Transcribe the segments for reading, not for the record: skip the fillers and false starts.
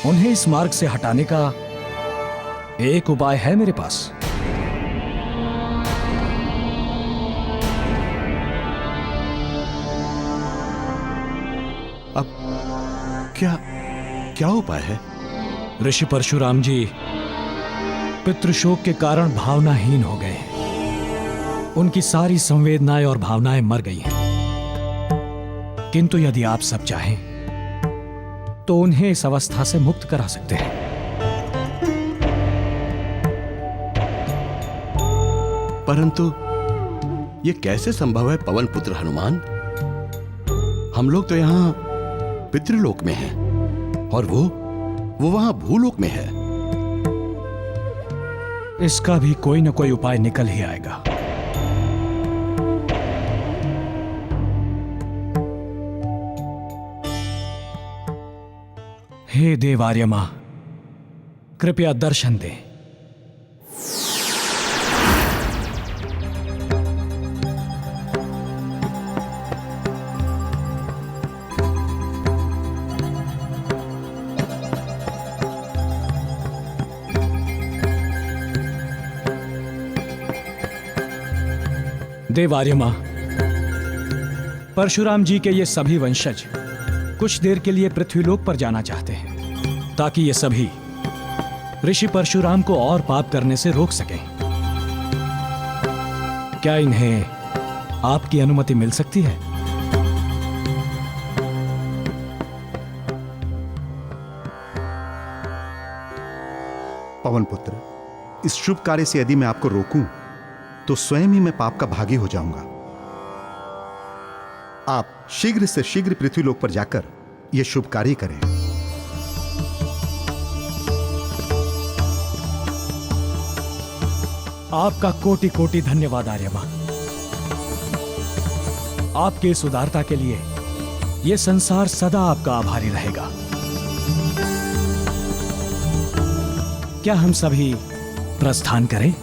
उन्हें इस मार्ग से हटाने का एक उपाय है मेरे पास। अब क्या उपाय है? ऋषि परशुराम जी पितृशोक के कारण भावनाहीन हो गए हैं। उनकी सारी संवेदनाएं और भावनाएं मर गई हैं। किंतु यदि आप सब चाहें तो उन्हें इस अवस्था से मुक्त करा सकते हैं। परंतु यह कैसे संभव है पवन पुत्र हनुमान? हम लोग तो यहां पितृलोक में हैं और वो वहां भूलोक में है। इसका भी कोई न कोई उपाय निकल ही आएगा। हे देव आर्यमा, कृपया दर्शन दें। देव आर्यमा, परशुराम जी के ये सभी वंशज कुछ देर के लिए पृथ्वीलोक पर जाना चाहते हैं ताकि ये सभी ऋषि परशुराम को और पाप करने से रोक सकें। क्या इन्हें आपकी अनुमति मिल सकती है? पवन पुत्र, इस शुभ कार्य से यदि मैं आपको रोकूं तो स्वयं ही मैं पाप का भागी हो जाऊंगा। आप शीघ्र से शीघ्र पृथ्वीलोक पर जाकर यह शुभ कार्य करें। आपका कोटि कोटि धन्यवाद आर्यमा। आपके इस उदारता के लिए यह संसार सदा आपका आभारी रहेगा। क्या हम सभी प्रस्थान करें?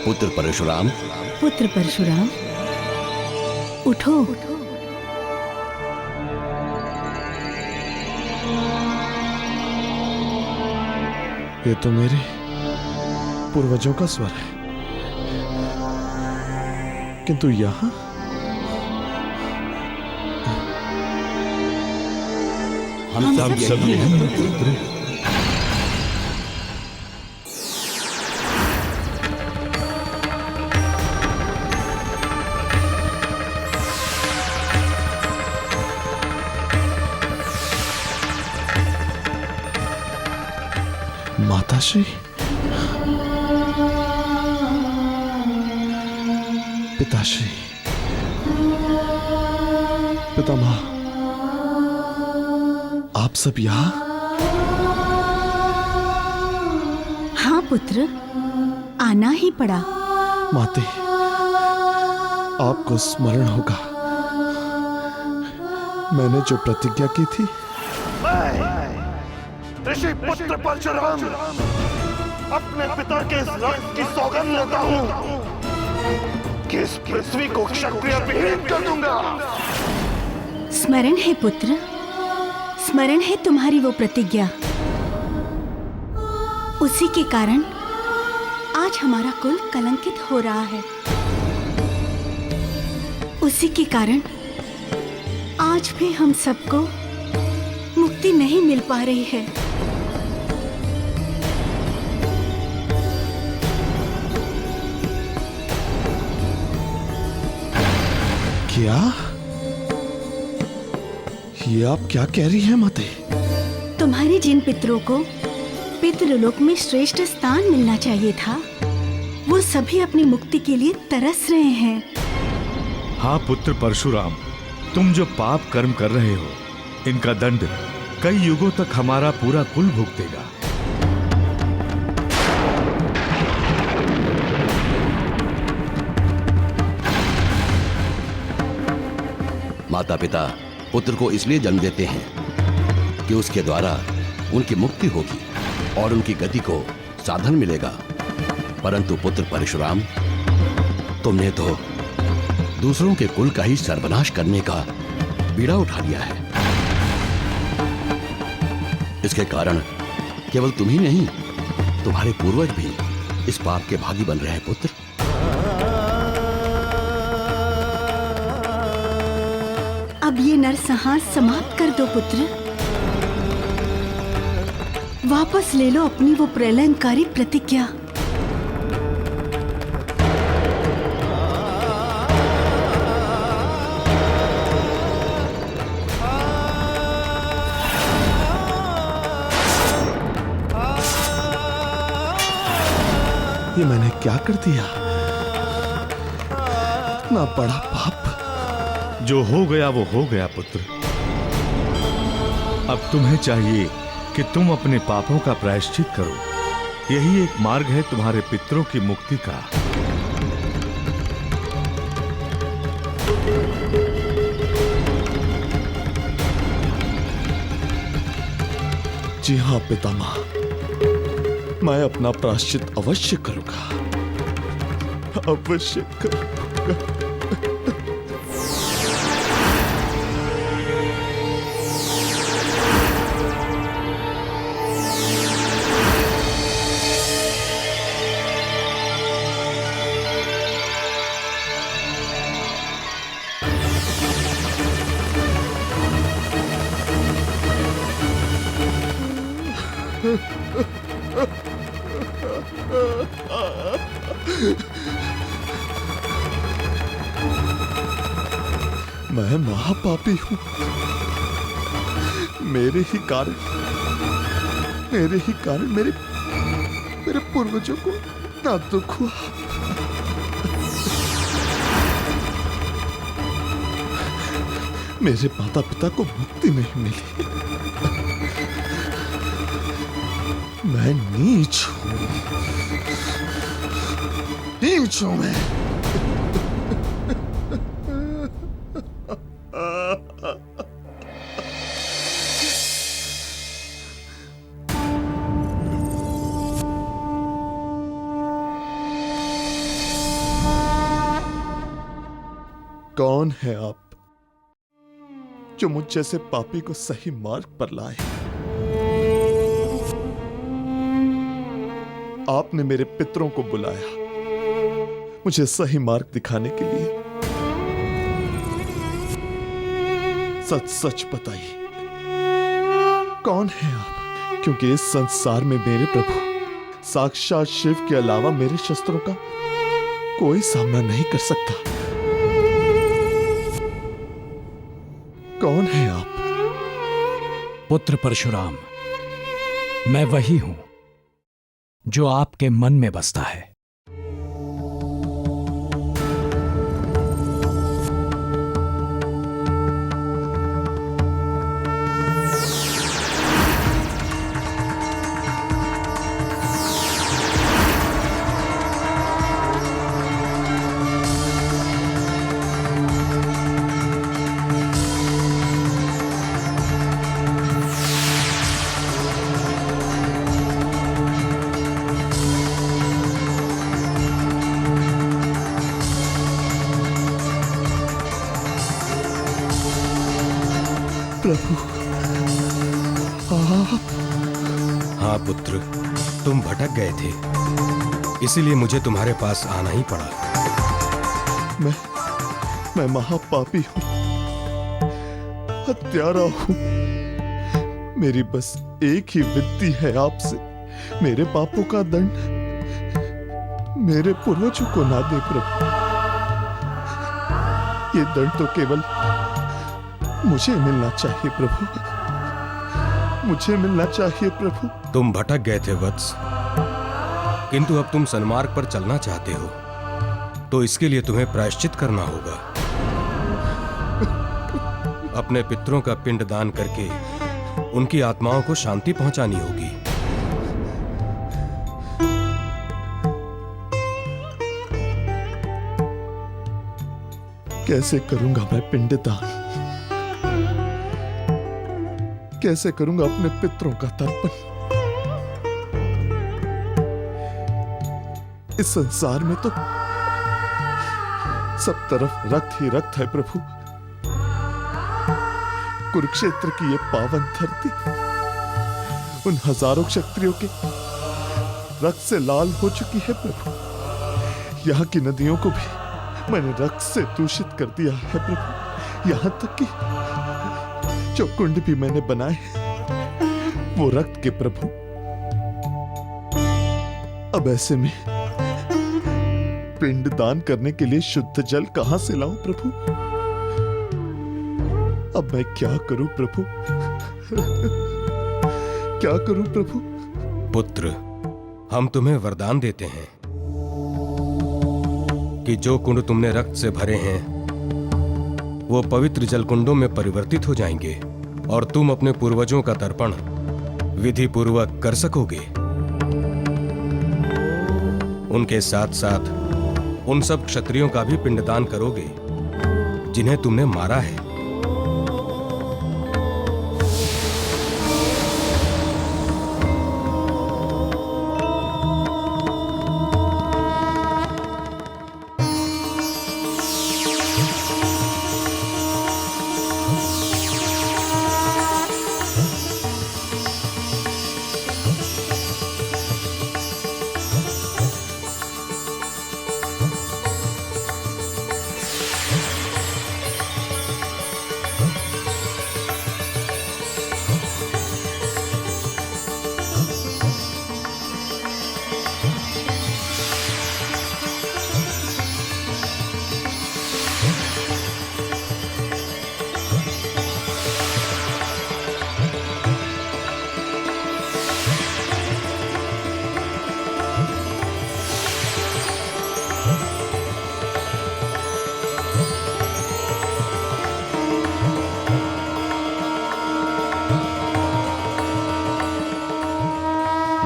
पुत्र परशुराम, पुत्र परशुराम, उठो। ये तो मेरे पूर्वजों का स्वर है, किंतु यहां हम सब सभी हैं पुत्र। माताश्री, पिताश्री, पितामह, आप सब यहां? हाँ पुत्र, आना ही पड़ा। माते, आपको स्मरण होगा मैंने जो प्रतिज्ञा की थी। ऋषि पुत्र परशुराम अपने पिता के इस रक्त की सौगंध लेता हूं कि इस पृथ्वी को क्षत्रिय विहीन कर दूंगा। स्मरण है पुत्र, स्मरण है तुम्हारी वो प्रतिज्ञा। उसी के कारण आज हमारा कुल कलंकित हो रहा है। उसी के कारण आज भी हम सबको मुक्ति नहीं मिल पा रही है। क्या? ये आप क्या कह रही हैं माते? तुम्हारे जिन पितरों को पितृलोक में श्रेष्ठ स्थान मिलना चाहिए था। वो सभी अपनी मुक्ति के लिए तरस रहे हैं। हाँ पुत्र परशुराम, तुम जो पाप कर्म कर रहे हो, इनका दंड कई युगों तक हमारा पूरा कुल भुगतेगा। माता पिता पुत्र को इसलिए जन्म देते हैं कि उसके द्वारा उनकी मुक्ति होगी और उनकी गति को साधन मिलेगा। परंतु पुत्र परशुराम, तुमने तो दूसरों के कुल का ही सर्वनाश करने का बीड़ा उठा लिया है। इसके कारण केवल तुम ही नहीं, तुम्हारे पूर्वज भी इस पाप के भागी बन रहे हैं पुत्र। अब ये नरसंहार समाप्त कर दो पुत्र। वापस ले लो अपनी वो प्रलयंकारी प्रतिज्ञा। ये मैंने क्या कर दिया? इतना बड़ा पाप। जो हो गया वो हो गया पुत्र। अब तुम्हें चाहिए कि तुम अपने पापों का प्रायश्चित करो। यही एक मार्ग है तुम्हारे पितरों की मुक्ति का। जी हाँ पितामह, मैं अपना प्रायश्चित अवश्य करूंगा, अवश्य करूंगा। मैं महापापी हूं। मेरे ही कारण मेरे पूर्वजों को इतना दुख हुआ। मेरे माता पिता को मुक्ति नहीं मिली। मैं नीच हूं, नीच हूं मैं। कौन है आप जो मुझ जैसे पापी को सही मार्ग पर लाए? आपने मेरे पितरों को बुलाया मुझे सही मार्ग दिखाने के लिए। सच सच बताइए, कौन है आप? क्योंकि इस संसार में मेरे प्रभु साक्षात शिव के अलावा मेरे शस्त्रों का कोई सामना नहीं कर सकता। कौन है आप? पुत्र परशुराम, मैं वही हूं जो आपके मन में बसता है। प्रभु आप? हाँ पुत्र, तुम भटक गए थे, इसीलिए मुझे तुम्हारे पास आना ही पड़ा। मैं महापापी हूं, हत्यारा हूं। मेरी बस एक ही विनती है आपसे, मेरे पापों का दंड मेरे पूर्वजों को ना दे प्रभु। ये दंड तो केवल मुझे मिलना चाहिए प्रभु। मुझे मिलना चाहिए प्रभु। तुम भटक गए थे वत्स, किंतु अब तुम सन्मार्ग पर चलना चाहते हो, तो इसके लिए तुम्हें प्रायश्चित करना होगा। अपने पितरों का पिंड दान करके उनकी आत्माओं को शांति पहुंचानी होगी। कैसे करूंगा मैं पिंडदान? कैसे करूंगा अपने पितरों का तर्पण? इस संसार में तो सब तरफ रक्त ही रक्त है प्रभु। कुरुक्षेत्र की ये पावन धरती उन हजारों क्षत्रियों के रक्त से लाल हो चुकी है प्रभु। यहाँ की नदियों को भी मैंने रक्त से दूषित कर दिया है प्रभु। यहाँ तक कि जो कुंड भी मैंने बनाए वो रक्त के प्रभु। अब ऐसे में पिंड दान करने के लिए शुद्ध जल कहां से लाऊं प्रभु? अब मैं क्या करूं प्रभु? क्या करूं प्रभु? पुत्र, हम तुम्हें वरदान देते हैं कि जो कुंड तुमने रक्त से भरे हैं वो पवित्र जल कुंडों में परिवर्तित हो जाएंगे और तुम अपने पूर्वजों का तर्पण विधि पूर्वक कर सकोगे। उनके साथ साथ उन सब क्षत्रियों का भी पिंडदान करोगे जिन्हें तुमने मारा है।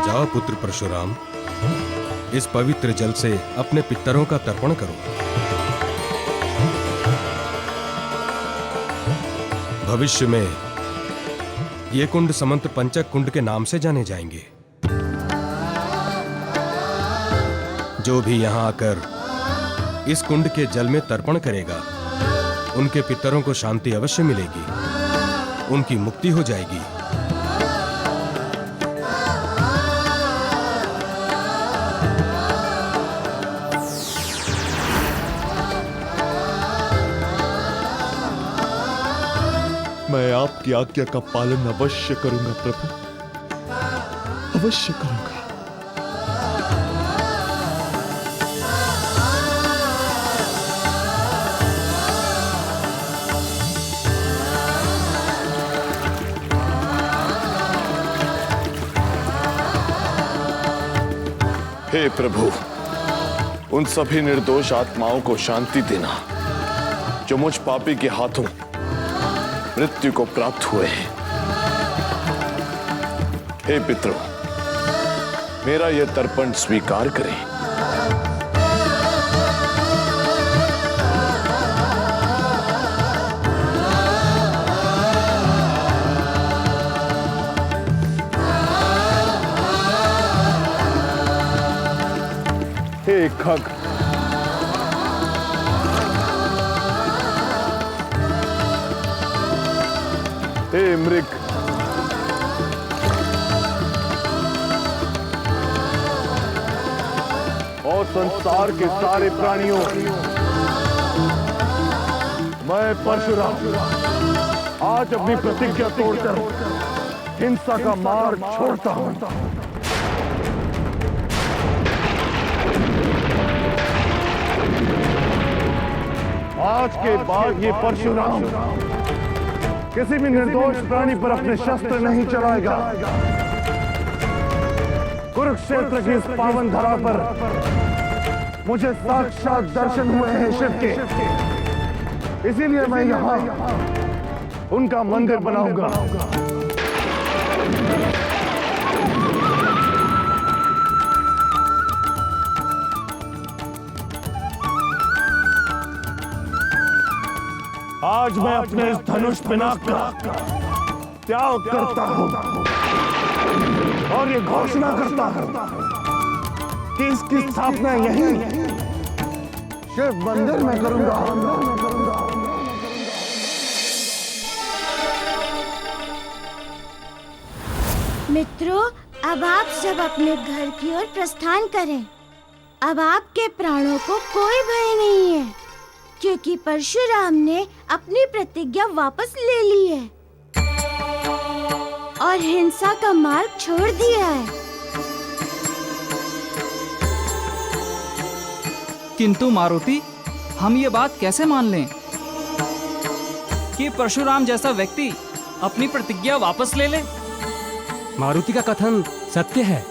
जाओ पुत्र परशुराम, इस पवित्र जल से अपने पितरों का तर्पण करो। भविष्य में ये कुंड समंत पंचक कुंड के नाम से जाने जाएंगे। जो भी यहां आकर इस कुंड के जल में तर्पण करेगा उनके पितरों को शांति अवश्य मिलेगी, उनकी मुक्ति हो जाएगी। मैं आपकी आज्ञा का पालन अवश्य करूंगा प्रभु, अवश्य करूंगा। हे प्रभु, उन सभी निर्दोष आत्माओं को शांति देना जो मुझ पापी के हाथों मृत्यु को प्राप्त हुए हैं। हे पितरों, मेरा यह तर्पण स्वीकार करें। हे खग, हे मृग, और संसार के सारे प्राणियों, मैं परशुराम आज अपनी प्रतिज्ञा तोड़कर हिंसा का मार्ग छोड़ता हूं। आज के बाद ये परशुराम किसी भी निर्दोष प्राणी पर अपने शस्त्र नहीं चलाएगा। कुरुक्षेत्र की इस पावन धरा पर मुझे साक्षात दर्शन हुए हैं शिव के, इसीलिए मैं यहाँ उनका मंदिर बनाऊंगा। आज मैं अपने इस धनुष पिनाक का त्याग करता हूं और ये घोषणा करता हूं कि इसकी स्थापना यहीं शिव मंदिर में करूंगा। मित्रों, अब आप सब अपने घर की ओर प्रस्थान करें। अब आपके प्राणों को कोई भय नहीं है, क्योंकि परशुराम ने अपनी प्रतिज्ञा वापस ले ली है और हिंसा का मार्ग छोड़ दिया है। किंतु मारुति, हम ये बात कैसे मान लें कि परशुराम जैसा व्यक्ति अपनी प्रतिज्ञा वापस ले ले? मारुति का कथन सत्य है।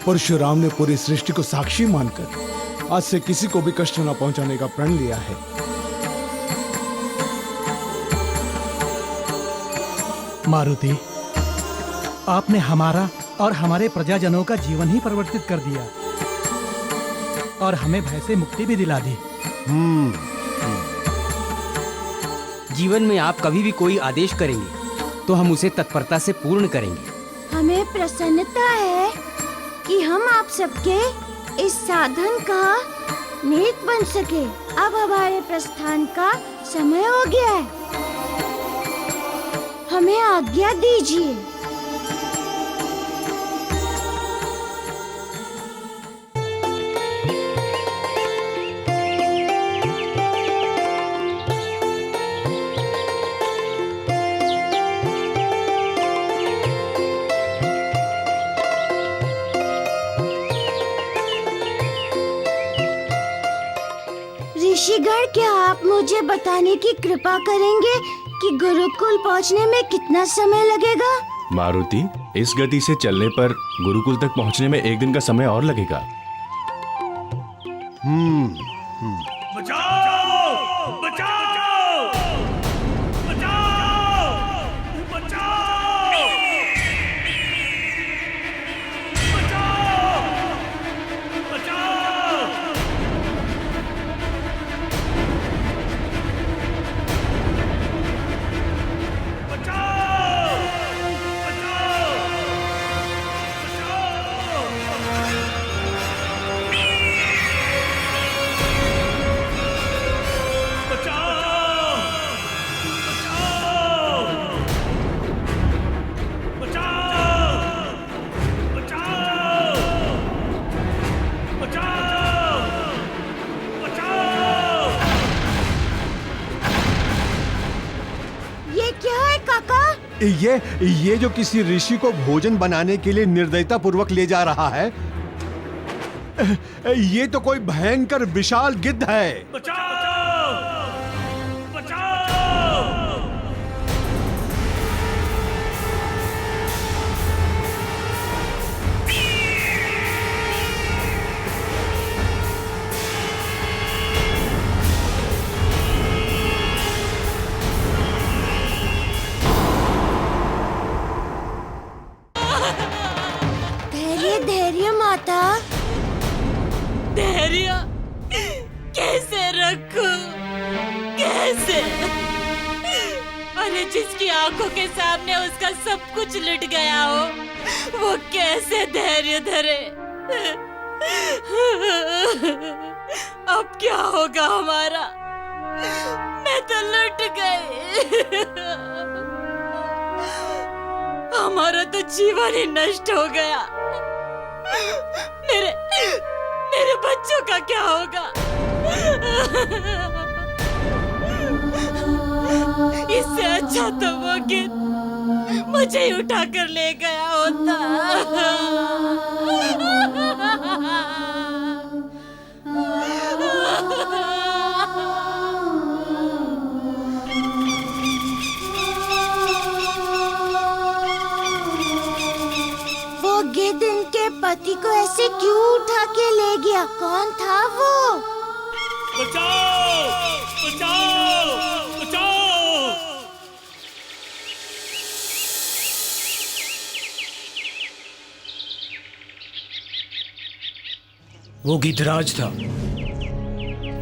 परशुराम ने पूरी सृष्टि को साक्षी मानकर आज से किसी को भी कष्ट न पहुंचाने का प्रण लिया है। मारुति, आपने हमारा और हमारे प्रजाजनों का जीवन ही परिवर्तित कर दिया और हमें भय से मुक्ति भी दिला दी। जीवन में आप कभी भी कोई आदेश करेंगे तो हम उसे तत्परता से पूर्ण करेंगे। हमें प्रसन्नता है कि हम आप सबके इस साधन का नेक बन सके। अब हमारे प्रस्थान का समय हो गया है, हमें आज्ञा दीजिए। ऋषिगण, क्या आप मुझे बताने की कृपा करेंगे कि गुरुकुल पहुंचने में कितना समय लगेगा? मारुति, इस गति से चलने पर गुरुकुल तक पहुंचने में 1 दिन का समय और लगेगा। बचाओ! बचाओ! बचाओ! बचाओ! ये जो किसी ऋषि को भोजन बनाने के लिए निर्दयता पूर्वक ले जा रहा है, ये तो कोई भयंकर विशाल गिद्ध है। बचाओ! बचाओ! धैर्य माता। धैर्य कैसे रखूं? कैसे? अरे जिसकी आंखों के सामने उसका सब कुछ लुट गया हो, वो कैसे धैर्य धरे? अब क्या होगा हमारा? मैं तो लुट गई। हमारा तो जीवन ही नष्ट हो गया। मेरे बच्चों का क्या होगा? इससे अच्छा तो वो गिद्ध मुझे ही उठा कर ले गया होता। मूर्ति को ऐसे क्यों उठा के ले गया? कौन था वो? बचाओ! बचाओ! बचाओ! वो गिद्धराज था,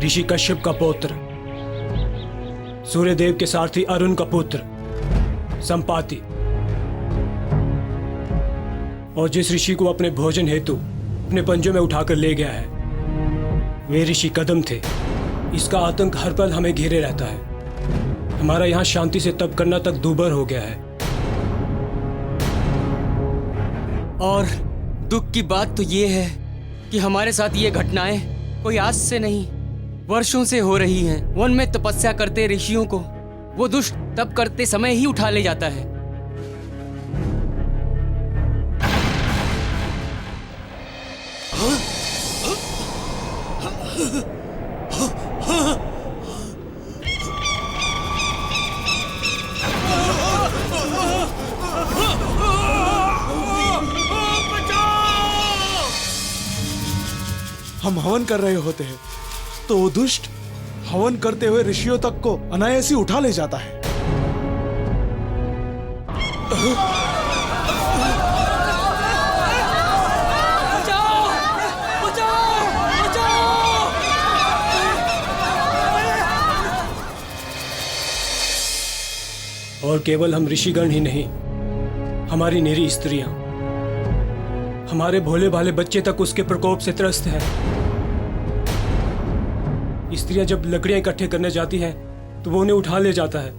ऋषि कश्यप का पुत्र, सूर्यदेव के सारथी अरुण का पुत्र संपाति, और जिस ऋषि को अपने भोजन हेतु अपने पंजों में उठाकर ले गया है वे ऋषि कदम थे। इसका आतंक हर पल हमें घेरे रहता है। हमारा यहाँ शांति से तप करना तक दूभर हो गया है। और दुख की बात तो ये है कि हमारे साथ ये घटनाएं कोई आज से नहीं वर्षों से हो रही हैं। वन में तपस्या करते ऋषियों को वो दुष्ट तप करते समय ही उठा ले जाता है। हम हवन कर रहे होते हैं तो वो दुष्ट हवन करते हुए ऋषियों तक को अनायास ही उठा ले जाता है। और केवल हम ऋषिगण ही नहीं, हमारी निरी स्त्रियां, हमारे भोले भाले बच्चे तक उसके प्रकोप से त्रस्त हैं। स्त्रियां जब लकड़ियां इकट्ठे करने जाती हैं तो वो उन्हें उठा ले जाता है।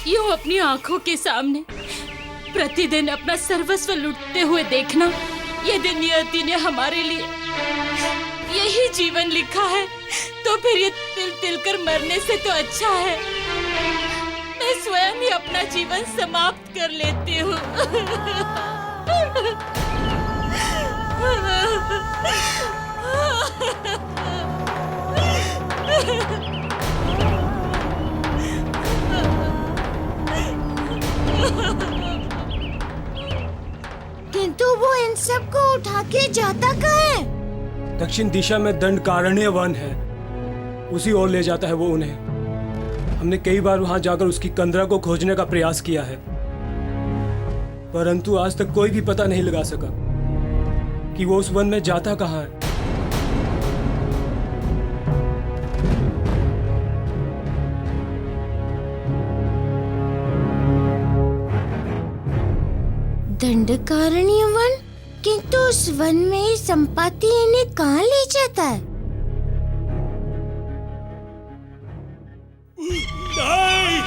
यूं अपनी आंखों के सामने प्रतिदिन अपना सर्वस्व लुटते हुए देखना, यदि नियति ने हमारे लिए यही जीवन लिखा है तो फिर ये तिल तिल कर मरने से तो अच्छा है मैं स्वयं ही अपना जीवन समाप्त कर लेती हूँ। किंतु वो इन सब को उठा के जाता कहाँ है? दक्षिण दिशा में दंडकारण्य वन है, उसी ओर ले जाता है वो उन्हें। हमने कई बार वहां जाकर उसकी कंदरा को खोजने का प्रयास किया है, परंतु आज तक कोई भी पता नहीं लगा सका कि वो उस वन में जाता कहाँ है। दंडकारण्य वन? किंतु उस वन में संपाति इन्हें कहाँ ले जाता है? नहीं!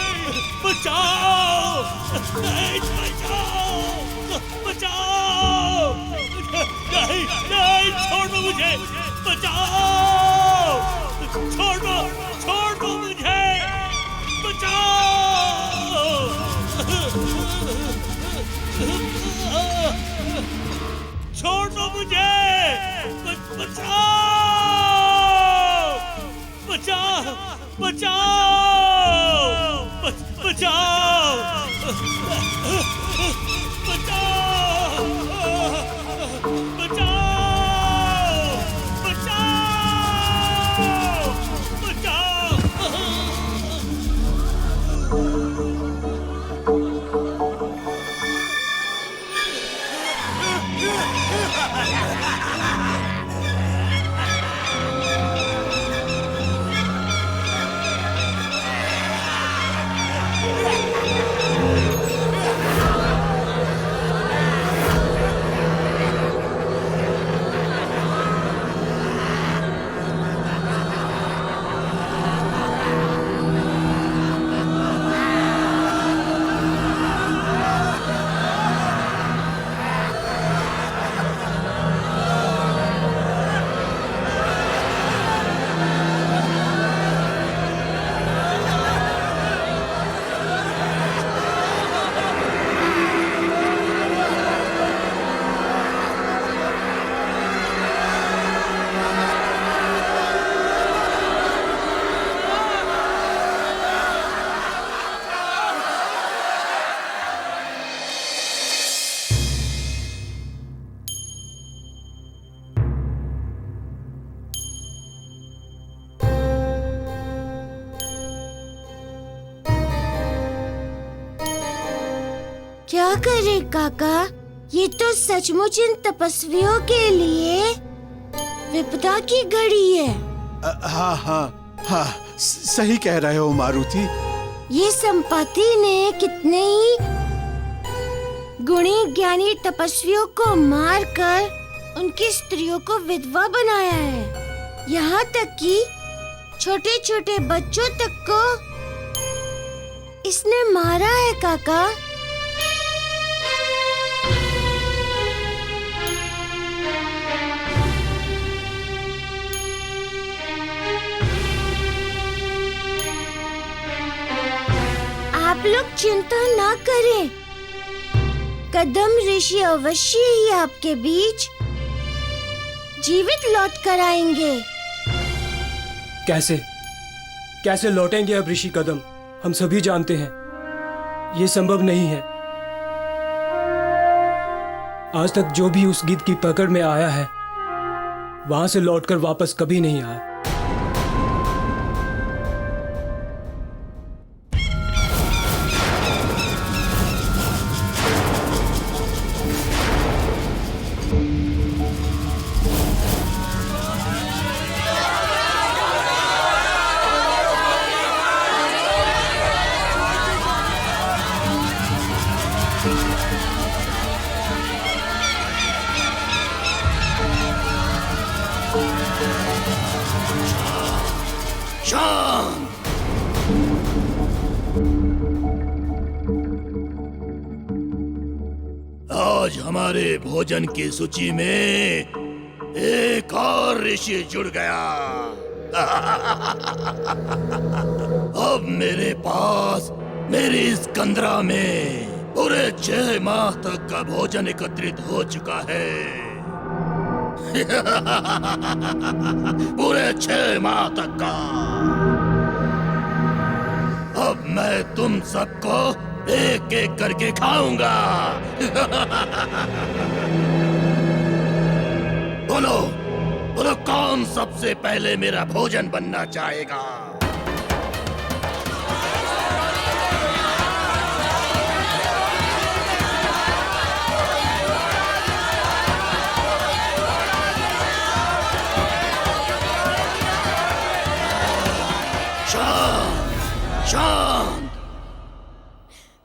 बचाओ! नहीं, बचाओ! बचाओ! नहीं, नहीं, छोड़ दो मुझे! बचाओ! छोड़ दो मुझे! बचाओ! छोड़ दो मुझे! बचाओ! बचाओ! बचाओ! बचाओ! बचाओ! क्या करे काका, ये तो सचमुच इन तपस्वियों के लिए विपदा की घड़ी है। हाँ हाँ हाँ, सही कह रहे हो मारुति। ये संपत्ति ने कितने ही गुणी ज्ञानी तपस्वियों को मारकर उनकी स्त्रियों को विधवा बनाया है। यहाँ तक कि छोटे छोटे बच्चों तक को इसने मारा है काका। आप लोग चिंता ना करें, कदम ऋषि अवश्य ही आपके बीच जीवित लौट कर आएंगे। कैसे कैसे लौटेंगे अब ऋषि कदम? हम सभी जानते हैं ये संभव नहीं है। आज तक जो भी उस गिद्ध की पकड़ में आया है वहां से लौटकर वापस कभी नहीं आया। आज हमारे भोजन की सूची में एक और ऋषि जुड़ गया। अब मेरे पास मेरी इस कंदरा में पूरे 6 माह तक का भोजन एकत्रित हो चुका है। पूरे 6 माह तक का। अब मैं तुम सबको एक एक करके खाऊंगा। बोलो बोलो, कौन सबसे पहले मेरा भोजन बनना चाहेगा? शांत शांत।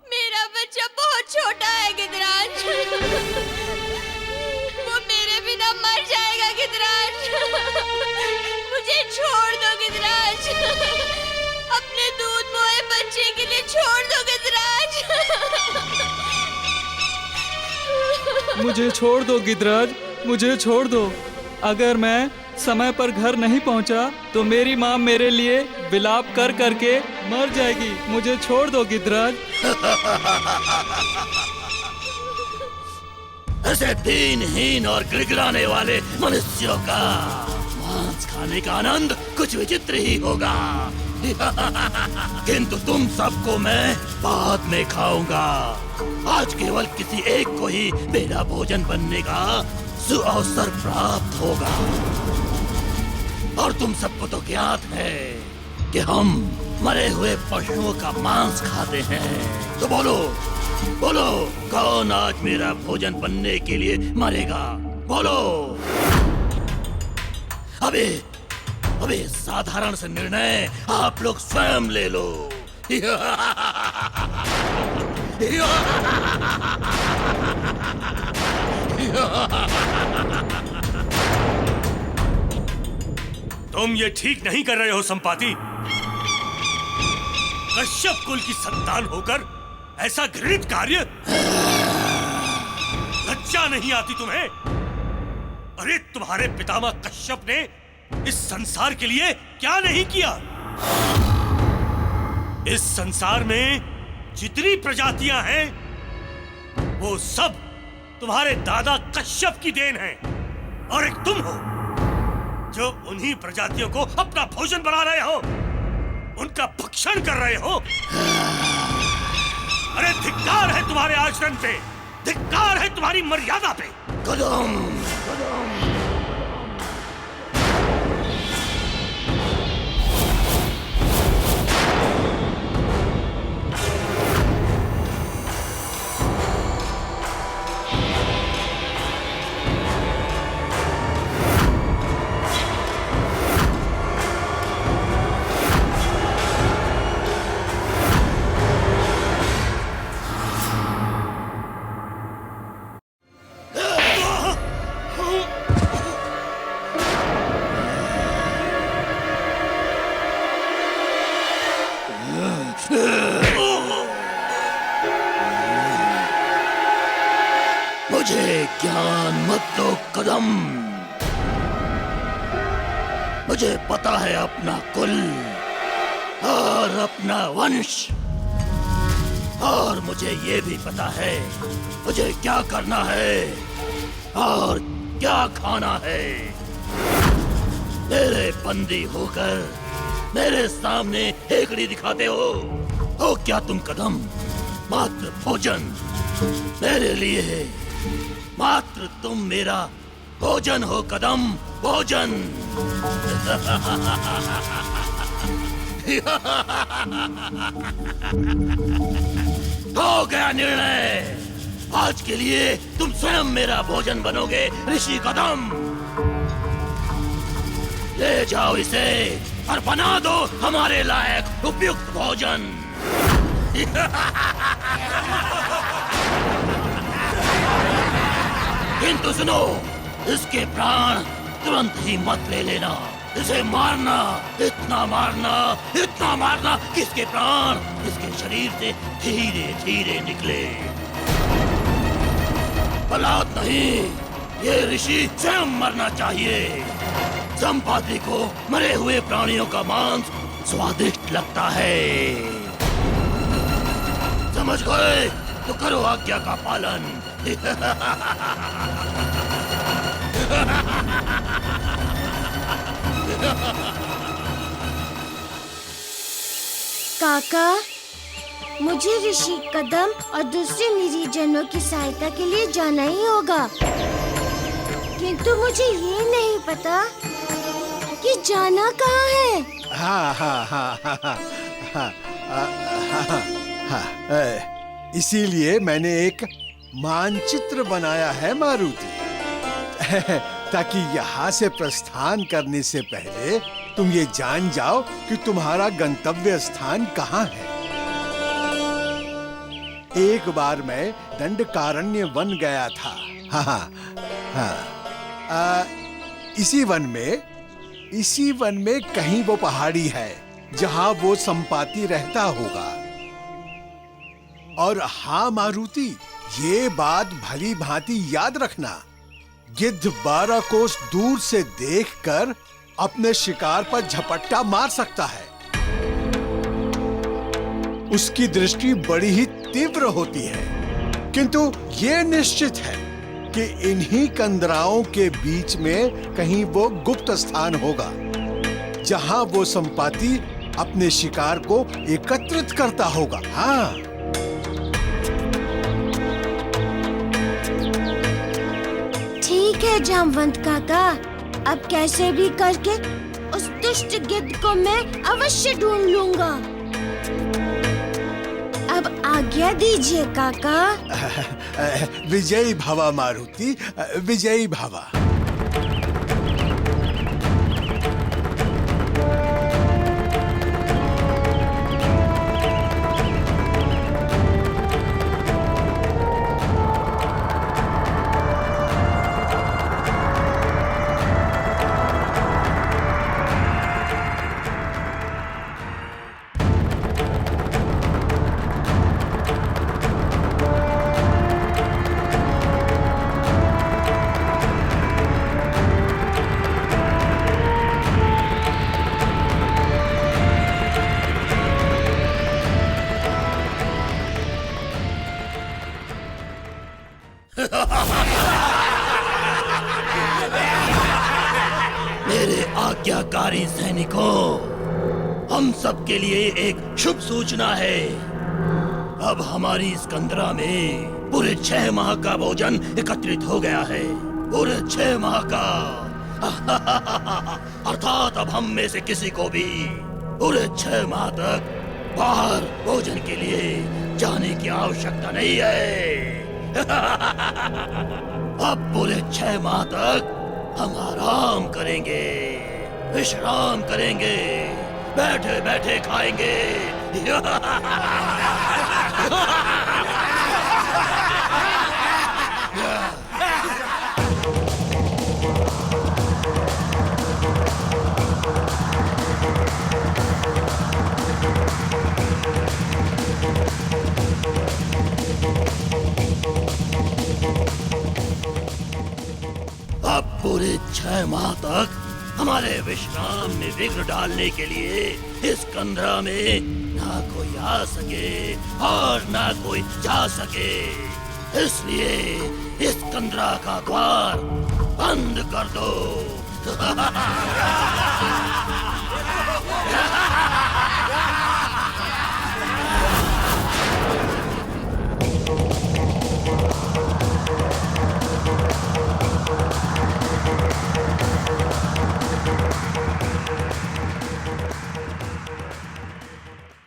मेरा बच्चा बहुत छोटा है गिद्धराज। वो मेरे बिना मर जाएगा गिद्धराज। मुझे छोड़ दो गिद्धराज। अपने दूध मोए बच्चे के लिए छोड़ दो गिद्धराज। मुझे छोड़ दो गिद्धराज, मुझे छोड़ दो। अगर मैं समय पर घर नहीं पहुंचा तो मेरी माँ मेरे लिए विलाप कर करके मर जाएगी। मुझे छोड़ दो गिद्धराज। ऐसे दीनहीन और गिड़गिड़ाने वाले मनुष्यों का मांस खाने का आनंद कुछ विचित्र ही होगा। किंतु तुम सबको मैं बाद में खाऊंगा। आज केवल किसी एक को ही मेरा भोजन बनने का सुअवसर प्राप्त होगा। और तुम सबको तो ज्ञात है कि हम मरे हुए पशुओं का मांस खाते हैं। तो बोलो बोलो, कौन आज मेरा भोजन बनने के लिए मरेगा? बोलो। अबे साधारण से निर्णय आप लोग स्वयं ले लो। तुम ये ठीक नहीं कर रहे हो संपाति। कश्यप कुल की संतान होकर ऐसा घृणित कार्य, लज्जा नहीं आती तुम्हें? अरे तुम्हारे पितामह कश्यप ने इस संसार के लिए क्या नहीं किया? इस संसार में जितनी प्रजातियां हैं वो सब तुम्हारे दादा कश्यप की देन है। और एक तुम हो जो उन्हीं प्रजातियों को अपना भोजन बना रहे हो, उनका भक्षण कर रहे हो। अरे धिक्कार है तुम्हारे आचरण पे, धिक्कार है तुम्हारी मर्यादा पे। कदम ज्ञान मत दो कदम। मुझे पता है अपना कुल और अपना वंश, और मुझे ये भी पता है मुझे क्या करना है और क्या खाना है। मेरे बंदी होकर मेरे सामने हेकड़ी दिखाते हो क्या तुम कदम? मात्र भोजन मेरे लिए, मात्र तुम मेरा भोजन हो कदम, भोजन। हो गया निर्णय, आज के लिए तुम स्वयं मेरा भोजन बनोगे ऋषि कदम। ले जाओ इसे और बना दो हमारे लायक उपयुक्त भोजन। किंतु सुनो, इसके प्राण तुरंत ही मत ले लेना। इसे मारना, इतना मारना कि इसके प्राण इसके शरीर से धीरे धीरे निकले। बलात् नहीं, ये ऋषि स्वयं मरना चाहिए। संपाति को मरे हुए प्राणियों का मांस स्वादिष्ट लगता है। समझ गए? तो करो आज्ञा का पालन। काका, मुझे ऋषि कदम और दूसरे निर्जनों की सहायता के लिए जाना ही होगा, किंतु मुझे ये नहीं पता कि जाना कहाँ है। इसीलिए मैंने एक मानचित्र बनाया है मारुति, ताकि यहाँ से प्रस्थान करने से पहले तुम ये जान जाओ कि तुम्हारा गंतव्य स्थान कहाँ है। एक बार मैं दंडकारण्य वन गया था। इसी वन में कहीं वो पहाड़ी है जहाँ वो संपाति रहता होगा। और हाँ मारुति, ये बात भली भांति याद रखना, गिद्ध 12 कोस दूर से देखकर अपने शिकार पर झपट्टा मार सकता है। उसकी दृष्टि बड़ी ही तीव्र होती है, किंतु ये निश्चित है कि इन्हीं कंदराओं के बीच में कहीं वो गुप्त स्थान होगा जहां वो संपाति अपने शिकार को एकत्रित करता होगा। हाँ, ठीक है जामवंत काका, अब कैसे भी करके उस दुष्ट गिद्ध को मैं अवश्य ढूंढ लूंगा। अब आज्ञा दीजिए काका। विजयी भवा मारुति, विजयी भवा। मेरे आज्ञाकारी सैनिकों, हम सब के लिए एक शुभ सूचना है। अब हमारी इस कंदरा में पूरे 6 माह का भोजन एकत्रित हो गया है। पूरे 6 माह का। अर्थात अब हम में से किसी को भी पूरे 6 माह तक बाहर भोजन के लिए जाने की आवश्यकता नहीं है। अब पूरे 6 माह तक हम आराम करेंगे, विश्राम करेंगे, बैठे बैठे खाएंगे। 6 माह तक हमारे विश्राम में विघ्न डालने के लिए इस कंदरा में ना कोई आ सके और ना कोई जा सके। इसलिए इस कंदरा का द्वार बंद कर दो।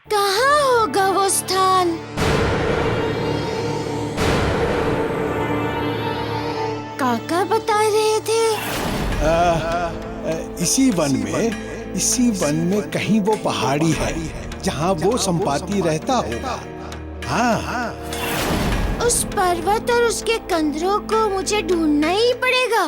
कहाँ होगा वो स्थान? काका बता रहे थे। इसी वन में कहीं वो पहाड़ी है जहाँ वो संपाति रहता होगा। हाँ, उस पर्वत और उसके कंदरों को मुझे ढूंढना ही पड़ेगा।